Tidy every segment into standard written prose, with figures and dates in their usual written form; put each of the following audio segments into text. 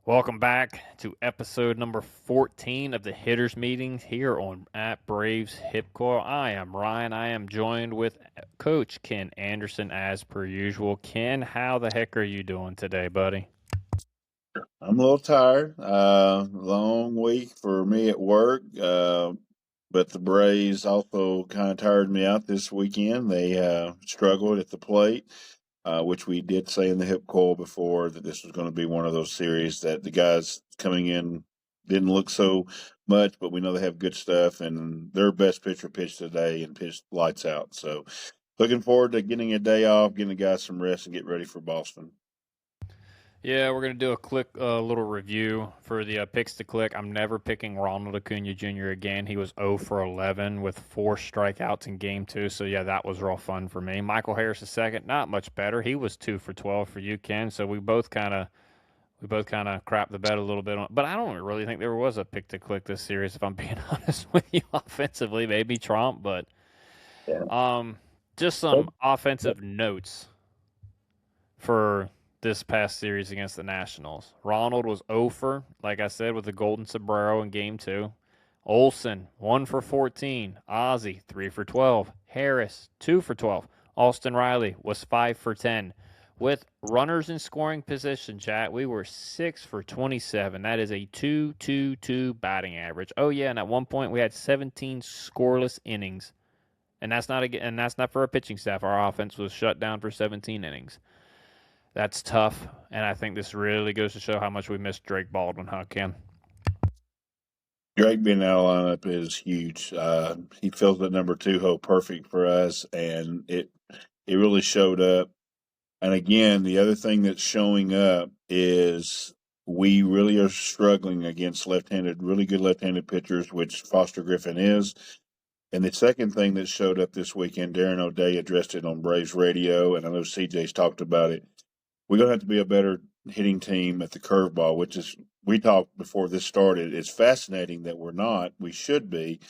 Welcome back to episode number 14 of the Hitters Meeting here on at Braves Hip Coil. I am Ryan. I am joined with Coach Ken Anderson as per usual. Ken, how the heck are you doing today, buddy? I'm a little tired. Long week for me at work. But the Braves also kind of tired me out this weekend. They struggled at the plate, which we did say in the hip coil before that this was going to be one of those series that the guys coming in didn't look so much, but we know they have good stuff, and their best pitcher pitched today and pitched lights out. So looking forward to getting a day off, getting the guys some rest, and get ready for Boston. Yeah, we're going to do a little review for the picks to click. I'm never picking Ronald Acuna Jr. again. He was 0 for 11 with 4 strikeouts in game two. So, yeah, that was real fun for me. Michael Harris the second, not much better. He was 2 for 12 for you, Ken. So we both kind of crapped the bed a little bit on, but I don't really think there was a pick to click this series. If I'm being honest with you, offensively, maybe Trump, but Yeah. um, just some offensive notes for this past series against the Nationals. Ronald was 0 for, like I said, with the golden sombrero in game two. Olson 1 for 14. Ozzie 3 for 12. Harris 2 for 12. Austin Riley was 5 for 10. With runners in scoring position, chat, we were 6 for 27. That is a 2.22 batting average. Oh yeah, and at one point we had 17 scoreless innings. And that's not for our pitching staff. Our offense was shut down for 17 innings. That's tough, and I think this really goes to show how much we missed Drake Baldwin, huh, Ken? Drake being out of lineup is huge. He fills the number two hole perfect for us, and it really showed up. And again, the other thing that's showing up is we really are struggling against really good left-handed pitchers, which Foster Griffin is. And the second thing that showed up this weekend, Darren O'Day addressed it on Braves Radio, and I know CJ's talked about it. We're going to have to be a better hitting team at the curveball, which is, we talked before this started. It's fascinating that we're not. We should be,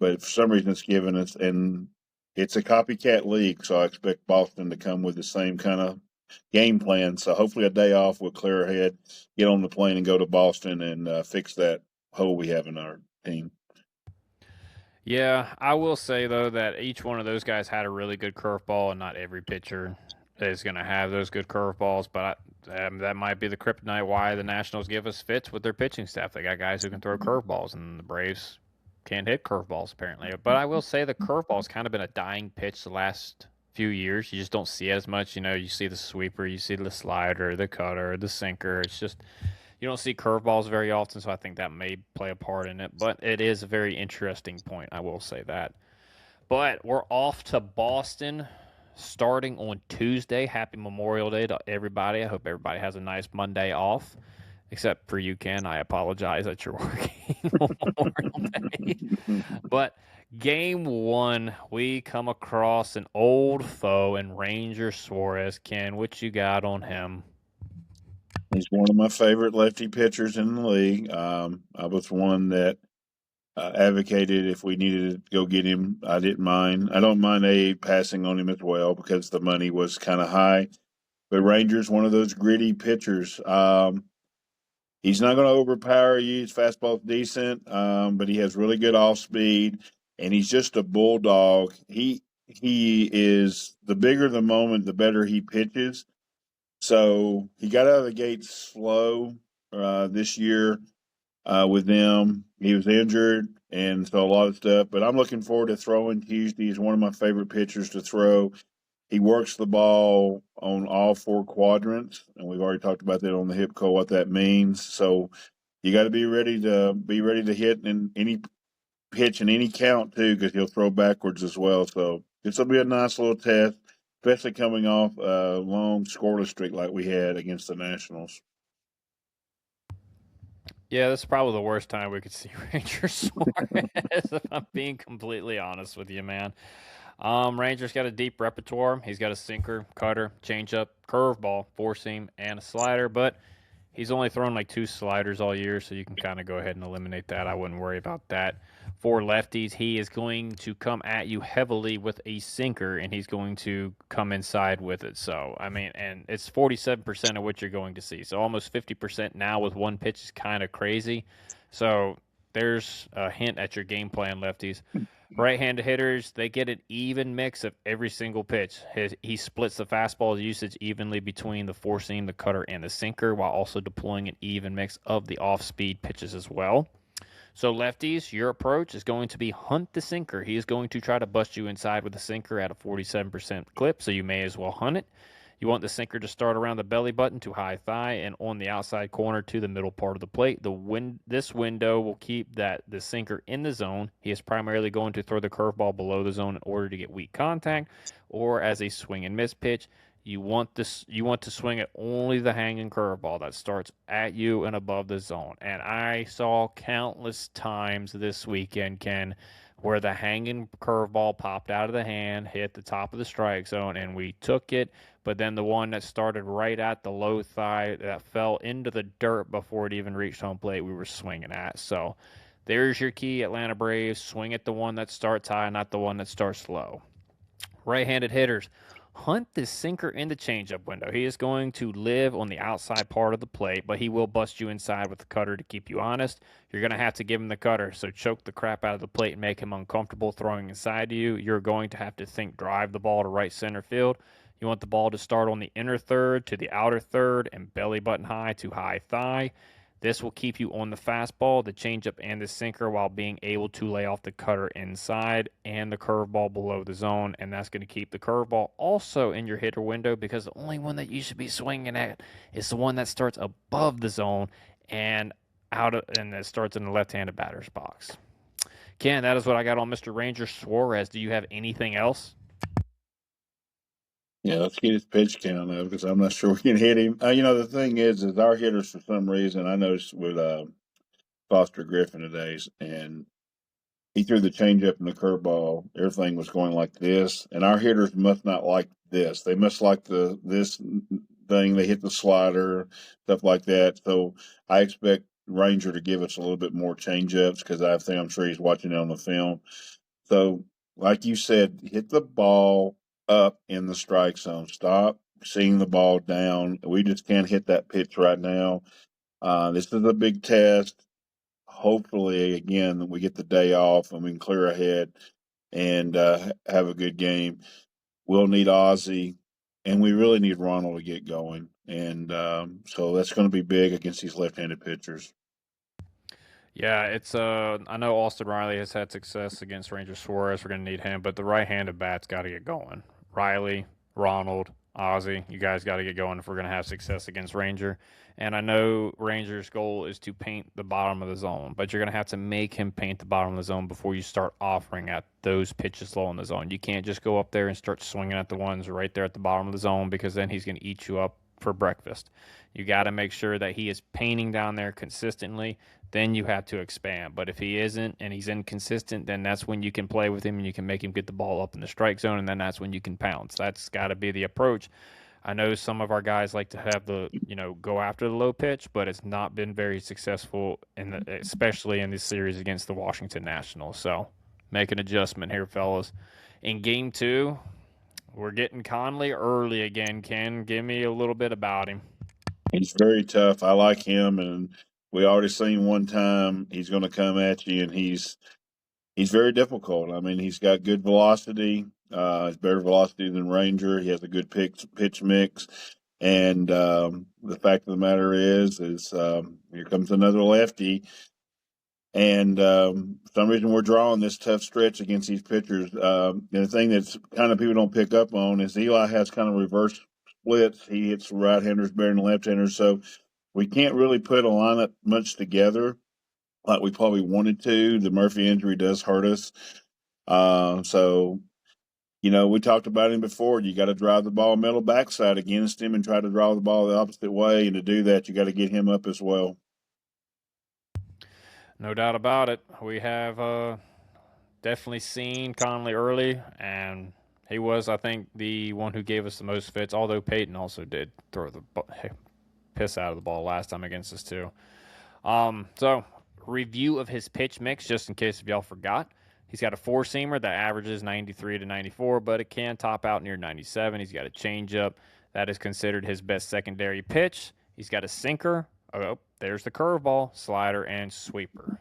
but for some reason it's given us, and it's a copycat league, so I expect Boston to come with the same kind of game plan. So hopefully a day off will clear our head, get on the plane, and go to Boston and fix that hole we have in our team. Yeah, I will say though that each one of those guys had a really good curveball, and not every pitcher is going to have those good curveballs. But that might be the kryptonite why the Nationals give us fits with their pitching staff. They got guys who can throw curveballs, and the Braves can't hit curveballs apparently. But I will say the curveball's kind of been a dying pitch the last few years. You just don't see it as much. You see the sweeper, you see the slider, the cutter, the sinker. It's just you don't see curveballs very often, so I think that may play a part in it. But it is a very interesting point. I will say that. But we're off to Boston starting on Tuesday. Happy Memorial Day to everybody. I hope everybody has a nice Monday off. Except for you, Ken. I apologize that you're working Memorial Day. But game one, we come across an old foe in Ranger Suarez. Ken, what you got on him? He's one of my favorite lefty pitchers in the league. I was one that advocated if we needed to go get him. I didn't mind. I don't mind passing on him as well because the money was kind of high. But Ranger's one of those gritty pitchers. He's not going to overpower you. His fastball's decent, but he has really good off speed, and he's just a bulldog. He is the bigger the moment, the better he pitches. So he got out of the gate slow this year with them. He was injured, and so a lot of stuff. But I'm looking forward to throwing Tuesday. He's one of my favorite pitchers to throw. He works the ball on all four quadrants, and we've already talked about that on the hip call, what that means. So you got to be ready to hit in any pitch in any count too, because he'll throw backwards as well. So this will be a nice little test, especially coming off a long scoreless streak like we had against the Nationals. Yeah, this is probably the worst time we could see Ranger Suarez, if I'm being completely honest with you, man. Ranger's got a deep repertoire. He's got a sinker, cutter, changeup, curveball, four seam, and a slider, but he's only thrown like two sliders all year, so you can kind of go ahead and eliminate that. I wouldn't worry about that. for lefties, he is going to come at you heavily with a sinker, and he's going to come inside with it. So, I mean, and it's 47% of what you're going to see. So, almost 50% now with one pitch is kind of crazy. So, there's a hint at your game plan, lefties. Right-handed hitters, they get an even mix of every single pitch. He splits the fastball usage evenly between the four seam, the cutter, and the sinker, while also deploying an even mix of the off-speed pitches as well. So, lefties, your approach is going to be hunt the sinker. He is going to try to bust you inside with the sinker at a 47% clip, so you may as well hunt it. You want the sinker to start around the belly button to high thigh and on the outside corner to the middle part of the plate. This window will keep the sinker in the zone. He is primarily going to throw the curveball below the zone in order to get weak contact, or as a swing and miss pitch. You want to swing at only the hanging curveball that starts at you and above the zone. And I saw countless times this weekend, Ken, where the hanging curveball popped out of the hand, hit the top of the strike zone, and we took it. But then the one that started right at the low thigh that fell into the dirt before it even reached home plate, we were swinging at. So there's your key, Atlanta Braves. Swing at the one that starts high, not the one that starts low. Right-handed hitters, hunt the sinker in the changeup window. He is going to live on the outside part of the plate, but he will bust you inside with the cutter to keep you honest. You're going to have to give him the cutter, so choke the crap out of the plate and make him uncomfortable throwing inside to you. You're going to have to think drive the ball to right center field. You want the ball to start on the inner third to the outer third and belly button high to high thigh. This will keep you on the fastball, the changeup, and the sinker while being able to lay off the cutter inside and the curveball below the zone. And that's going to keep the curveball also in your hitter window, because the only one that you should be swinging at is the one that starts above the zone and that starts in the left-handed batter's box. Ken, that is what I got on Mr. Ranger Suarez. Do you have anything else? Yeah, let's get his pitch count up because I'm not sure we can hit him. The thing is our hitters for some reason I noticed with Foster Griffin today, and he threw the changeup and the curveball. Everything was going like this, and our hitters must not like this. They must like this thing. They hit the slider, stuff like that. So I expect Ranger to give us a little bit more changeups because I'm sure he's watching it on the film. So, like you said, hit the ball up in the strike zone. Stop seeing the ball down. We just can't hit that pitch right now. This is a big test. Hopefully, again, we get the day off and we can clear our head and have a good game. We'll need Ozzy, and we really need Ronald to get going. And so that's going to be big against these left-handed pitchers. Yeah, it's I know Austin Riley has had success against Ranger Suarez. We're gonna need him, but the right-handed bat's got to get going. Riley, Ronald, Ozzy, you guys got to get going if we're gonna have success against Ranger. And I know Ranger's goal is to paint the bottom of the zone, but you're gonna have to make him paint the bottom of the zone before you start offering at those pitches low in the zone. You can't just go up there and start swinging at the ones right there at the bottom of the zone, because then he's gonna eat you up for breakfast. You got to make sure that he is painting down there consistently. Then you have to expand. But if he isn't and he's inconsistent, then that's when you can play with him and you can make him get the ball up in the strike zone, and then that's when you can pounce. That's got to be the approach. I know some of our guys like to have go after the low pitch, but it's not been very successful especially in this series against the Washington Nationals. So make an adjustment here, fellas. In game 2, we're getting Conley early again. Ken, give me a little bit about him. He's very tough. I like him, and we already seen one time he's going to come at you, and he's very difficult. I mean, he's got good velocity. He's better velocity than Ranger. He has a good pitch mix. And the fact of the matter is here comes another lefty. And for some reason, we're drawing this tough stretch against these pitchers. And the thing that's kind of people don't pick up on is Eli has kind of reverse splits. He hits right-handers better than left-handers. So we can't really put a lineup much together like we probably wanted to. The Murphy injury does hurt us. We talked about him before. You got to drive the ball middle backside against him and try to draw the ball the opposite way. And to do that, you got to get him up as well. No doubt about it. We have definitely seen Conley early, and he was, I think, the one who gave us the most fits, although Peyton also did throw the piss out of the ball last time against us, too. So review of his pitch mix, just in case if y'all forgot. He's got a four-seamer that averages 93 to 94, but it can top out near 97. He's got a changeup that is considered his best secondary pitch. He's got a sinker. Oh, there's the curveball, slider, and sweeper.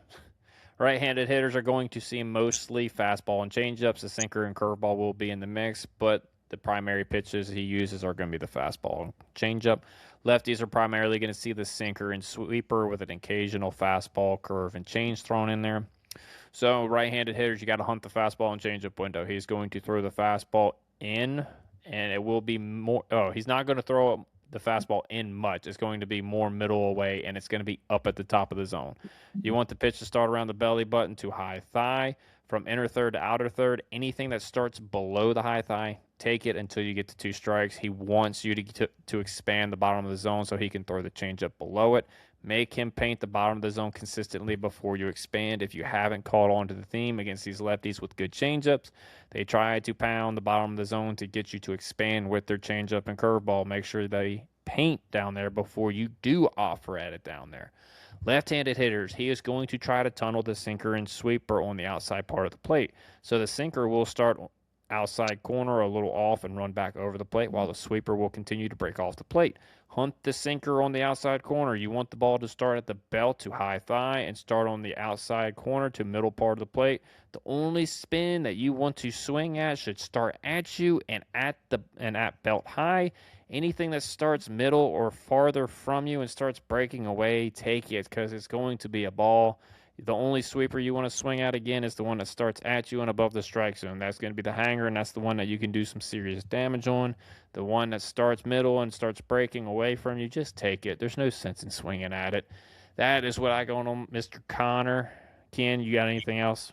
Right-handed hitters are going to see mostly fastball and changeups. The sinker and curveball will be in the mix, but the primary pitches he uses are going to be the fastball and changeup. Lefties are primarily going to see the sinker and sweeper with an occasional fastball, curve, and change thrown in there. So right-handed hitters, you got to hunt the fastball and changeup window. He's going to throw the fastball in, and it will be more. Oh, he's not going to throw the fastball in much. It's going to be more middle away, and it's going to be up at the top of the zone. You want the pitch to start around the belly button to high thigh. From inner third to outer third, anything that starts below the high thigh, take it until you get to two strikes. He wants you to expand the bottom of the zone so he can throw the changeup below it. Make him paint the bottom of the zone consistently before you expand. If you haven't caught on to the theme against these lefties with good changeups, they try to pound the bottom of the zone to get you to expand with their changeup and curveball. Make sure they paint down there before you do offer at it down there. Left-handed hitters, he is going to try to tunnel the sinker and sweeper on the outside part of the plate. So the sinker will start outside corner a little off and run back over the plate, while the sweeper will continue to break off the plate. Hunt the sinker on the outside corner. You want the ball to start at the belt to high thigh and start on the outside corner to middle part of the plate. The only spin that you want to swing at should start at you and at belt high. Anything that starts middle or farther from you and starts breaking away, take it, because it's going to be a ball. The only sweeper you want to swing at again is the one that starts at you and above the strike zone. That's going to be the hanger, and that's the one that you can do some serious damage on. The one that starts middle and starts breaking away from you, just take it. There's no sense in swinging at it. That is what I go on, Mr. Connor. Ken, you got anything else?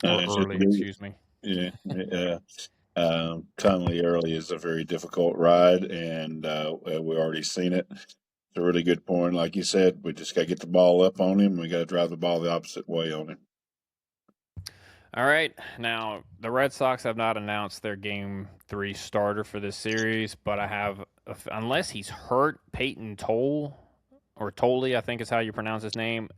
Or early, excuse me. Yeah. Conley early is a very difficult ride, and we've already seen it. It's a really good point. Like you said, we just got to get the ball up on him. We got to drive the ball the opposite way on him. All right. Now, the Red Sox have not announced their Game 3 starter for this series, but I have, unless he's hurt, Peyton Toll, or Tolley, I think is how you pronounce his name.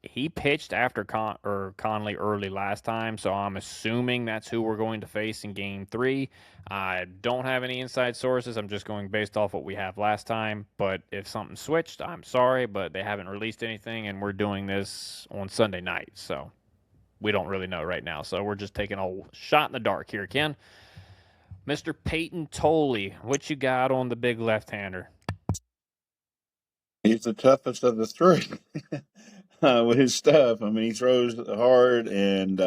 He pitched after Conley early last time, so I'm assuming that's who we're going to face in Game 3. I don't have any inside sources. I'm just going based off what we have last time. But if something switched, I'm sorry, but they haven't released anything, and we're doing this on Sunday night, so we don't really know right now. So we're just taking a shot in the dark here, Ken. Mr. Peyton Tolley, what you got on the big left-hander? He's the toughest of the three. With his stuff. I mean, he throws hard, and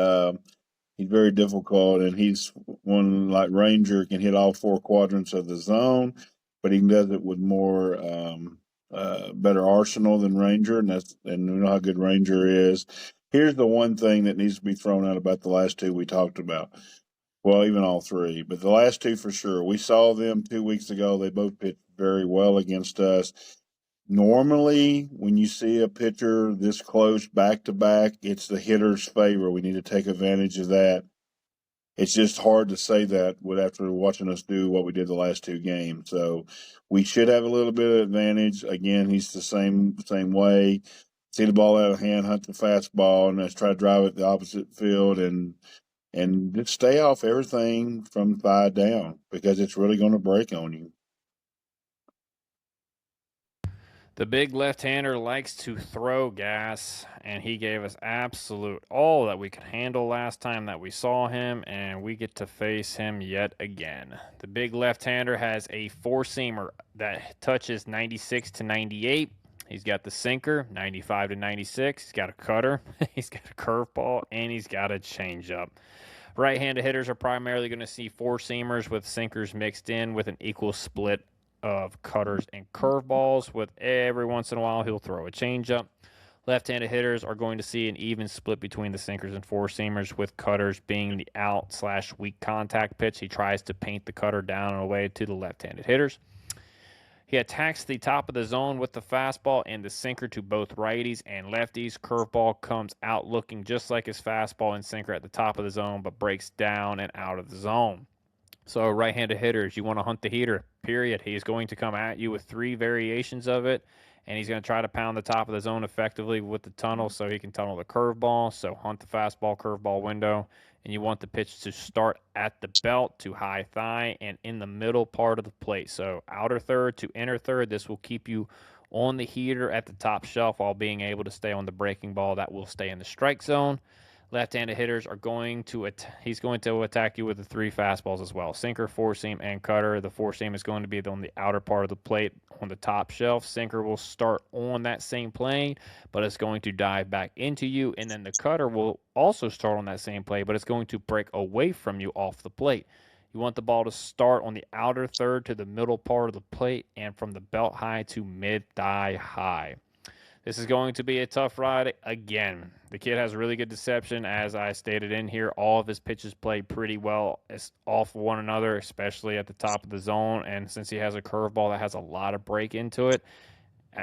he's very difficult. And he's one like Ranger, can hit all four quadrants of the zone, but he does it with more better arsenal than Ranger, and we know how good Ranger is. Here's the one thing that needs to be thrown out about the last two we talked about. Well, even all three, but the last two for sure. We saw them 2 weeks ago. They both pitched very well against us. Normally, when you see a pitcher this close back to back, it's the hitter's favor. We need to take advantage of that. It's just hard to say that after watching us do what we did the last two games. So we should have a little bit of advantage. Again, he's the same way. See the ball out of hand, hunt the fastball, and let's try to drive it the opposite field and just stay off everything from thigh down because it's really going to break on you. The big left-hander likes to throw gas, and he gave us absolute all that we could handle last time that we saw him, and we get to face him yet again. The big left-hander has a four-seamer that touches 96 to 98. He's got the sinker, 95 to 96. He's got a cutter, he's got a curveball, and he's got a changeup. Right-handed hitters are primarily going to see four-seamers with sinkers mixed in with an equal split of cutters and curveballs, with every once in a while he'll throw a changeup. Left-handed hitters are going to see an even split between the sinkers and four-seamers, with cutters being the out/weak contact pitch. He tries to paint the cutter down and away to the left-handed hitters. He attacks the top of the zone with the fastball and the sinker to both righties and lefties. Curveball comes out looking just like his fastball and sinker at the top of the zone, but breaks down and out of the zone. So right-handed hitters, you want to hunt the heater, period. He's going to come at you with three variations of it, and he's going to try to pound the top of the zone effectively with the tunnel so he can tunnel the curveball. So hunt the fastball curveball window, and you want the pitch to start at the belt to high thigh and in the middle part of the plate. So outer third to inner third. This will keep you on the heater at the top shelf while being able to stay on the breaking ball that will stay in the strike zone. Left-handed hitters are going to he's going to attack you with the three fastballs as well: sinker, four seam, and cutter. The four seam is going to be on the outer part of the plate on the top shelf. Sinker will start on that same plane, but it's going to dive back into you, and then the cutter will also start on that same plane, but it's going to break away from you off the plate. You want the ball to start on the outer third to the middle part of the plate, and from the belt high to mid thigh high. This is going to be a tough ride again. The kid has really good deception, as I stated in here. All of his pitches play pretty well off one another, especially at the top of the zone. And since he has a curveball that has a lot of break into it,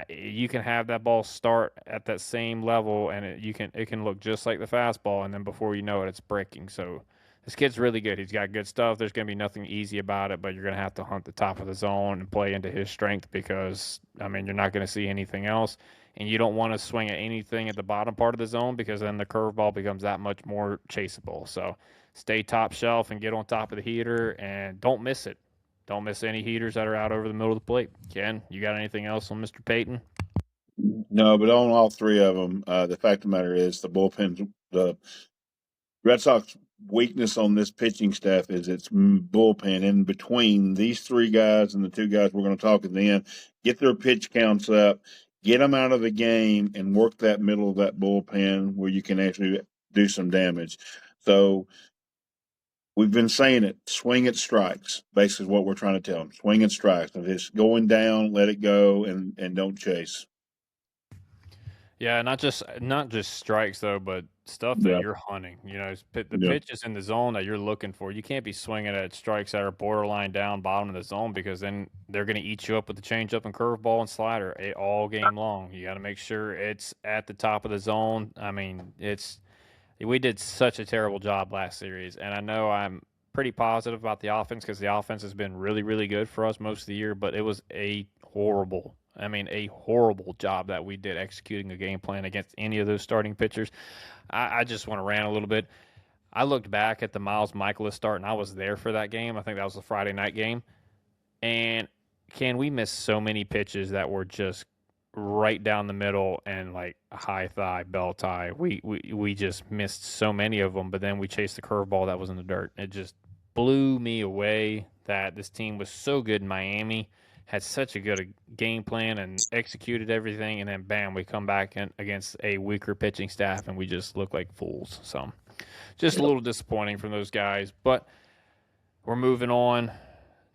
you can have that ball start at that same level, and it can look just like the fastball, and then before you know it, it's breaking. So this kid's really good. He's got good stuff. There's going to be nothing easy about it, but you're going to have to hunt the top of the zone and play into his strength because, I mean, you're not going to see anything else. And you don't want to swing at anything at the bottom part of the zone because then the curveball becomes that much more chaseable. So stay top shelf and get on top of the heater and don't miss it. Don't miss any heaters that are out over the middle of the plate. Ken, you got anything else on Mr. Payton? No, but on all three of them, the fact of the matter is the bullpen, the Red Sox weakness on this pitching staff is its bullpen. In between these three guys and the two guys we're going to talk at the end, get their pitch counts up, get them out of the game, and work that middle of that bullpen where you can actually do some damage. So we've been saying it, swing at strikes, basically is what we're trying to tell them. Swing at strikes. If it's going down, let it go and don't chase. Yeah, not just strikes though, but stuff that Yeah. you're hunting. You know, the Yeah. pitch is in the zone that you're looking for. You can't be swinging at strikes that are borderline down bottom of the zone because then they're going to eat you up with the changeup and curveball and slider all game long. You got to make sure it's at the top of the zone. I mean, we did such a terrible job last series, and I know I'm pretty positive about the offense because the offense has been really, really good for us most of the year, but it was a horrible job that we did executing a game plan against any of those starting pitchers. I just want to rant a little bit. I looked back at the Miles Michaelis start, and I was there for that game. I think that was the Friday night game. And we missed so many pitches that were just right down the middle and like high thigh, bell tie. We just missed so many of them, but then we chased the curveball that was in the dirt. It just blew me away that this team was so good in Miami, had such a good game plan and executed everything, and then bam, we come back against a weaker pitching staff and we just look like fools. So just a little disappointing from those guys, but we're moving on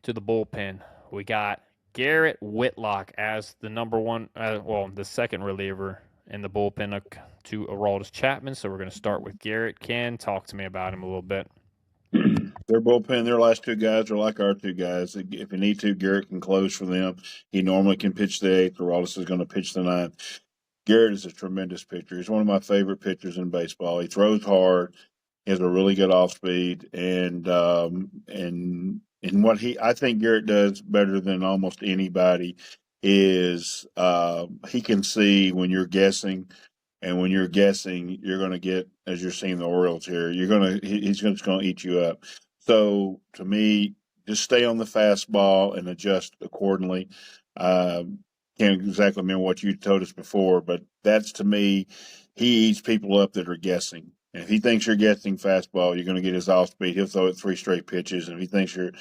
to the bullpen. We got Garrett Whitlock as the number one, the second reliever in the bullpen to Aroldis Chapman. So we're going to start with Garrett. Ken, talk to me about him a little bit. Their bullpen, their last two guys are like our two guys. If you need to, Garrett can close for them. He normally can pitch the eighth. Aroldis is going to pitch the ninth. Garrett is a tremendous pitcher. He's one of my favorite pitchers in baseball. He throws hard. He has a really good off speed, and what I think Garrett does better than almost anybody is he can see when you're guessing, and when you're guessing, you're going to get, as you're seeing the Orioles here, he's just going to eat you up. So to me, just stay on the fastball and adjust accordingly. Can't exactly remember what you told us before, but that's to me, he eats people up that are guessing. And if he thinks you're guessing fastball, you're going to get his off speed. He'll throw it three straight pitches. And if he thinks you're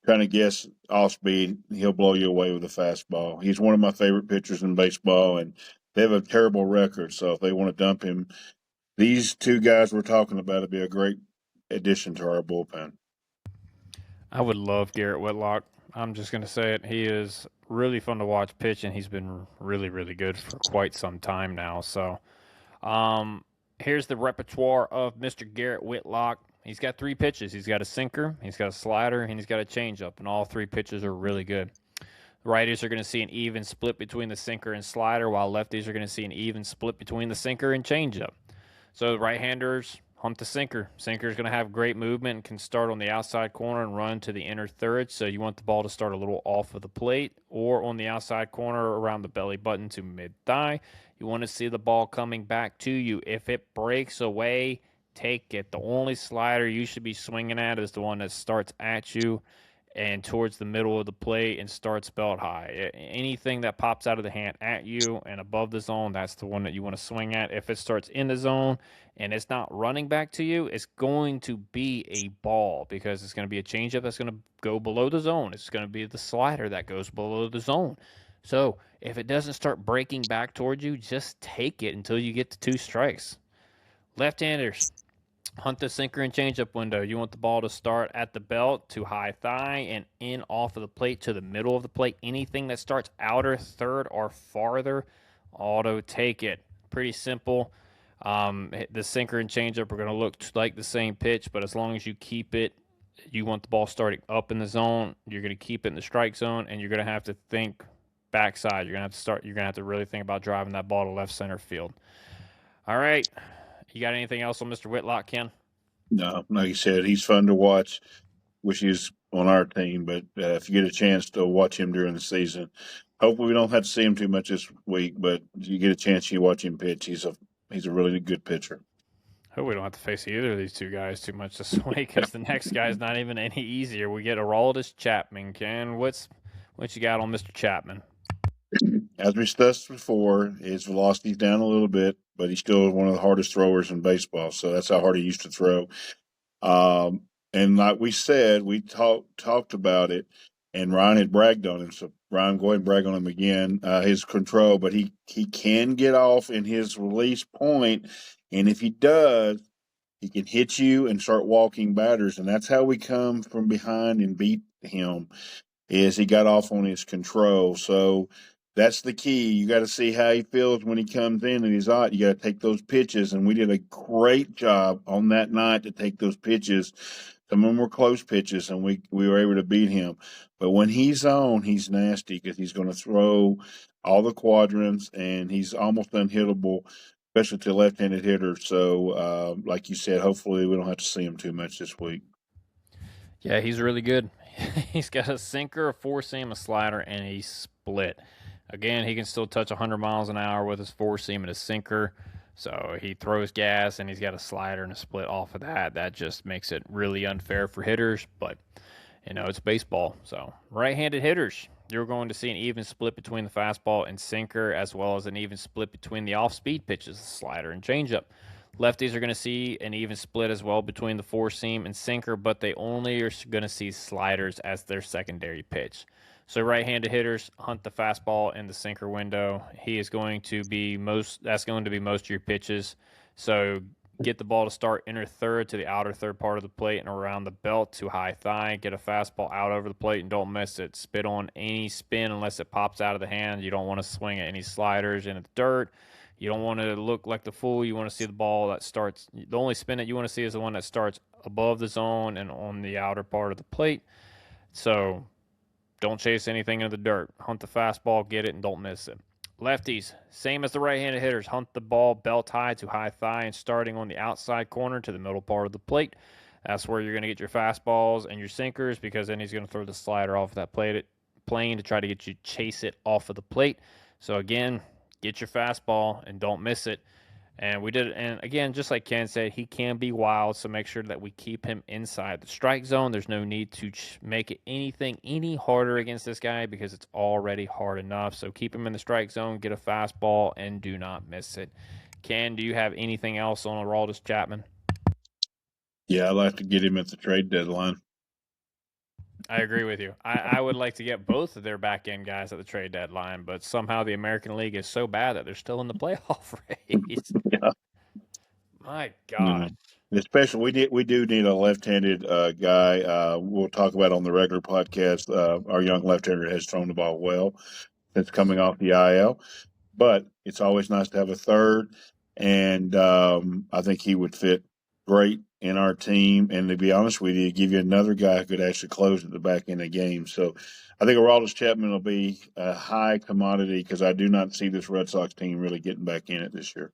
trying to guess off speed, he'll blow you away with a fastball. He's one of my favorite pitchers in baseball, and they have a terrible record. So if they want to dump him, these two guys we're talking about would be a great addition to our bullpen. I would love Garrett Whitlock. I'm just going to say it. He is really fun to watch pitch, and he's been really, really good for quite some time now. So, here's the repertoire of Mr. Garrett Whitlock. He's got three pitches. He's got a sinker, he's got a slider, and he's got a changeup, and all three pitches are really good. The righties are going to see an even split between the sinker and slider, while lefties are going to see an even split between the sinker and changeup. So the right-handers Hunt the sinker. Sinker is going to have great movement and can start on the outside corner and run to the inner third. So you want the ball to start a little off of the plate or on the outside corner around the belly button to mid thigh. You want to see the ball coming back to you. If it breaks away, take it. The only slider you should be swinging at is the one that starts at you and towards the middle of the plate and starts belt high. Anything that pops out of the hand at you and above the zone, that's the one that you want to swing at. If it starts in the zone and it's not running back to you, it's going to be a ball because it's going to be a changeup that's going to go below the zone. It's going to be the slider that goes below the zone. So if it doesn't start breaking back towards you, just take it until you get to 2 strikes. Left-handers, hunt the sinker and changeup window. You want the ball to start at the belt to high thigh and in off of the plate to the middle of the plate. Anything that starts outer third or farther, auto take it. Pretty simple. The sinker and changeup are going to look like the same pitch, but as long as you keep it, you want the ball starting up in the zone. You're going to keep it in the strike zone, and you're going to have to think backside. You're going to have to start. You're going to have to really think about driving that ball to left center field. All right. You got anything else on Mr. Whitlock, Ken? No, like you said, he's fun to watch. Wish he was on our team, but if you get a chance to watch him during the season, hopefully we don't have to see him too much this week. But if you get a chance, you watch him pitch. He's a really good pitcher. Hope we don't have to face either of these two guys too much this week because the next guy is not even any easier. We get Aroldis Chapman. Ken, what you got on Mr. Chapman? As we discussed before, his velocity's down a little bit, but he's still one of the hardest throwers in baseball. So that's how hard he used to throw. And like we said, we talked about it, and Ryan had bragged on him. So Ryan, go ahead and brag on him again. His control, but he can get off in his release point, and if he does, he can hit you and start walking batters, and that's how we come from behind and beat him. Is he got off on his control? So that's the key. You got to see how he feels when he comes in and he's out. You got to take those pitches, and we did a great job on that night to take those pitches. Some of them were close pitches, and we were able to beat him. But when he's on, he's nasty because he's going to throw all the quadrants, and he's almost unhittable, especially to left-handed hitters. So, like you said, hopefully we don't have to see him too much this week. Yeah, he's really good. He's got a sinker, a four seam, a slider, and a split. Again, he can still touch 100 miles an hour with his four seam and his sinker. So he throws gas, and he's got a slider and a split off of that. That just makes it really unfair for hitters, but it's baseball. So right-handed hitters, you're going to see an even split between the fastball and sinker, as well as an even split between the off-speed pitches, the slider and changeup. Lefties are going to see an even split as well between the four seam and sinker, but they only are going to see sliders as their secondary pitch. So right-handed hitters hunt the fastball in the sinker window. He is going to be that's going to be most of your pitches. So get the ball to start inner third to the outer third part of the plate and around the belt to high thigh. Get a fastball out over the plate and don't miss it. Spit on any spin unless it pops out of the hand. You don't want to swing at any sliders into the dirt. You don't want to look like the fool. You want to see the ball that starts. The only spin that you want to see is the one that starts above the zone and on the outer part of the plate. So don't chase anything into the dirt. Hunt the fastball, get it, and don't miss it. Lefties, same as the right-handed hitters. Hunt the ball belt high to high thigh and starting on the outside corner to the middle part of the plate. That's where you're going to get your fastballs and your sinkers because then he's going to throw the slider off that plane to try to get you chase it off of the plate. So again, get your fastball and don't miss it. And we did, and again, just like Ken said, he can be wild, so make sure that we keep him inside the strike zone. There's no need to make it anything any harder against this guy because it's already hard enough. So keep him in the strike zone, get a fastball, and do not miss it. Ken, do you have anything else on Aroldis Chapman? Yeah, I'd like to get him at the trade deadline. I agree with you. I would like to get both of their back end guys at the trade deadline, but somehow the American League is so bad that they're still in the playoff race. Yeah. My God. Especially, we do need a left-handed guy. We'll talk about on the regular podcast. Our young left-hander has thrown the ball well since coming off the IL, but it's always nice to have a third, and I think he would fit great in our team. And to be honest with you, give you another guy who could actually close at the back end of the game. So I think Aroldis Chapman will be a high commodity because I do not see this Red Sox team really getting back in it this year.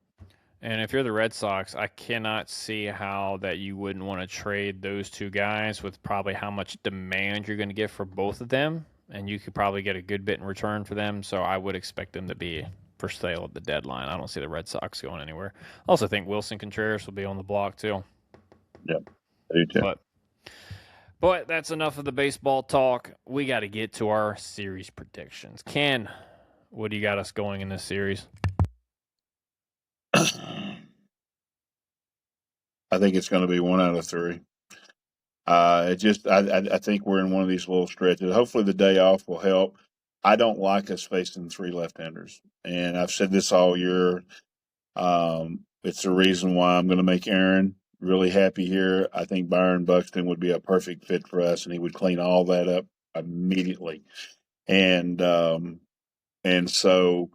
And if you're the Red Sox, I cannot see how that you wouldn't want to trade those two guys with probably how much demand you're going to get for both of them, and you could probably get a good bit in return for them. So I would expect them to be for sale at the deadline. I don't see the Red Sox going anywhere. I also think Wilson Contreras will be on the block too. Yep, I do too. But that's enough of the baseball talk. We got to get to our series predictions. Ken, what do you got us going in this series? I think it's going to be 1 out of 3. I think we're in one of these little stretches. Hopefully, the day off will help. I don't like us facing 3 left-handers, and I've said this all year. It's the reason why I'm going to make Aaron really happy here. I think Byron Buxton would be a perfect fit for us, and he would clean all that up immediately. And so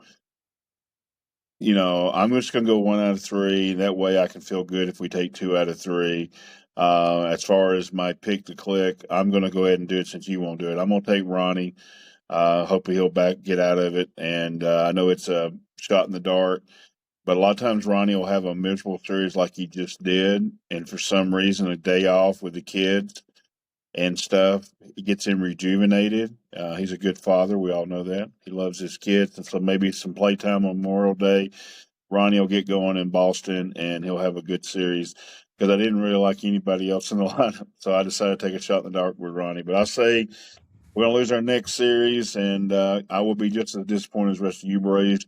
I'm just going to go 1 out of 3. That way I can feel good if we take 2 out of 3. As far as my pick to click, I'm going to go ahead and do it since you won't do it. I'm going to take Ronnie. Hopefully he'll get out of it. And I know it's a shot in the dark, but a lot of times Ronnie will have a miserable series like he just did. And for some reason, a day off with the kids and stuff, he gets him rejuvenated. He's a good father. We all know that. He loves his kids. And so maybe some playtime on Memorial Day. Ronnie will get going in Boston and he'll have a good series because I didn't really like anybody else in the lineup. So I decided to take a shot in the dark with Ronnie. But I say we're going to lose our next series, and I will be just as disappointed as the rest of you Braves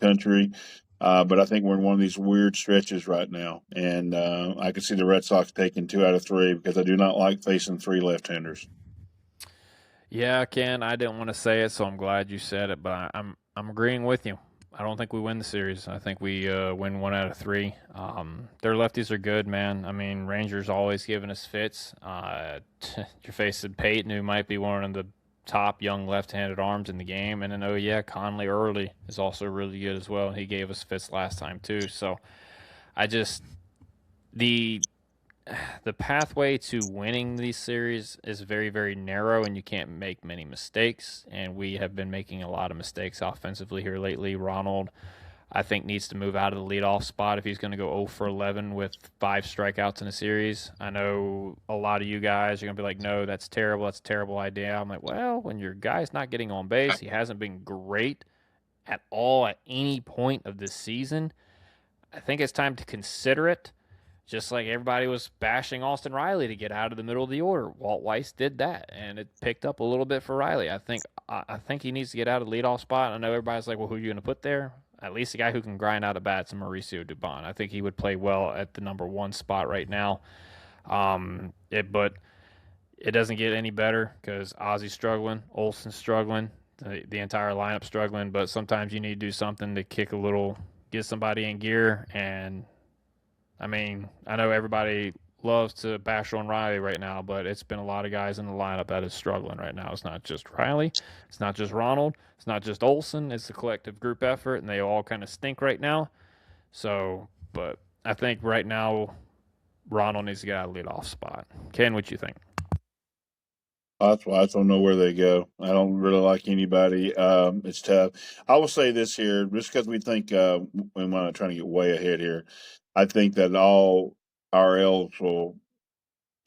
country. But I think we're in one of these weird stretches right now, and I can see the Red Sox taking 2 out of 3 because I do not like facing 3 left-handers. Yeah, Ken, I didn't want to say it, so I'm glad you said it, but I'm agreeing with you. I don't think we win the series. I think we win 1 out of 3. Their lefties are good, man. I mean, Rangers always giving us fits. You're facing Peyton, who might be one of the top young left-handed arms in the game, and then oh yeah, Conley Early is also really good as well. He gave us fits last time too. So I just the the pathway to winning these series is very, very narrow, and you can't make many mistakes. And we have been making a lot of mistakes offensively here lately. Ronald, I think, needs to move out of the leadoff spot if he's going to go 0 for 11 with 5 strikeouts in a series. I know a lot of you guys are going to be like, no, that's terrible. That's a terrible idea. I'm like, well, when your guy's not getting on base, he hasn't been great at all at any point of this season. I think it's time to consider it. Just like everybody was bashing Austin Riley to get out of the middle of the order, Walt Weiss did that, and it picked up a little bit for Riley. I think he needs to get out of the leadoff spot. I know everybody's like, well, who are you going to put there? At least a guy who can grind out at bats, and Mauricio Dubon. I think he would play well at the number 1 spot right now. But it doesn't get any better because Ozzy's struggling, Olson's struggling, the entire lineup struggling. But sometimes you need to do something to kick a little, get somebody in gear. And I mean, I know everybody loves to bash on Riley right now, but it's been a lot of guys in the lineup that is struggling right now. It's not just Riley, it's not just Ronald, it's not just Olson. It's a collective group effort, and they all kind of stink right now. So, but I think right now Ronald needs to get out of the leadoff spot. Ken, what you think? That's why I don't know where they go. I don't really like anybody. It's tough. I will say this here, just because we think we're not trying to get way ahead here. I think that all our L's will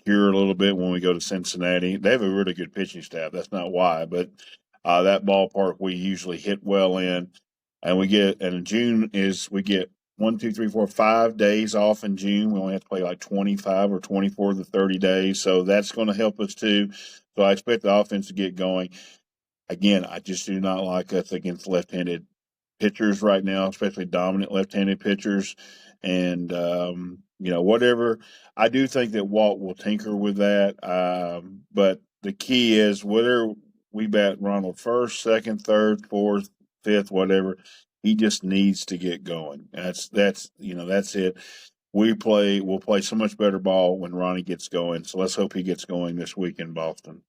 cure a little bit when we go to Cincinnati. They have a really good pitching staff. That's not why, but that ballpark we usually hit well in, and in June is we get 1, 2, 3, 4, 5 days off in June. We only have to play like 25 or 24 to 30 days, so that's going to help us too. So I expect the offense to get going. Again, I just do not like us against left-handed pitchers right now, especially dominant left-handed pitchers. And whatever. I do think that Walt will tinker with that. But the key is whether we bat Ronald first, second, third, fourth, fifth, whatever. He just needs to get going. That's it. We'll play so much better ball when Ronnie gets going. So let's hope he gets going this week in Boston.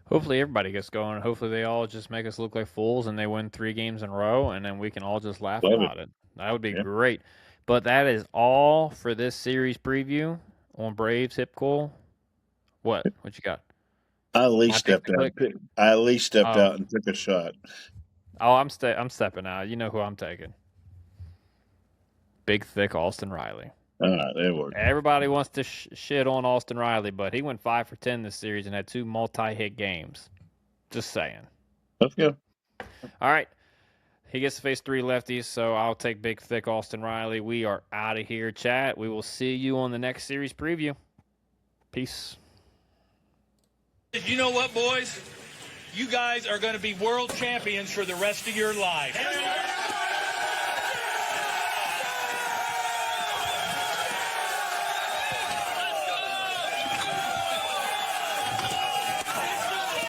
Hopefully everybody gets going. Hopefully they all just make us look like fools and they win 3 games in a row, and then we can all just laugh Love it. about it. That would be Yeah. great. But that is all for this series preview on Braves Hip Cool. What you got? I at My least pick stepped to click. out. I at least stepped Oh, out and took a shot. I'm stepping out. You know who I'm taking. big, thick Austin Riley. All right, that worked. Everybody wants to shit on Austin Riley, but he went 5 for 10 this series and had 2 multi-hit games. Just saying. Let's go. All right. He gets to face 3 lefties, so I'll take big, thick Austin Riley. We are out of here, chat. We will see you on the next series preview. Peace. You know what, boys? You guys are going to be world champions for the rest of your life.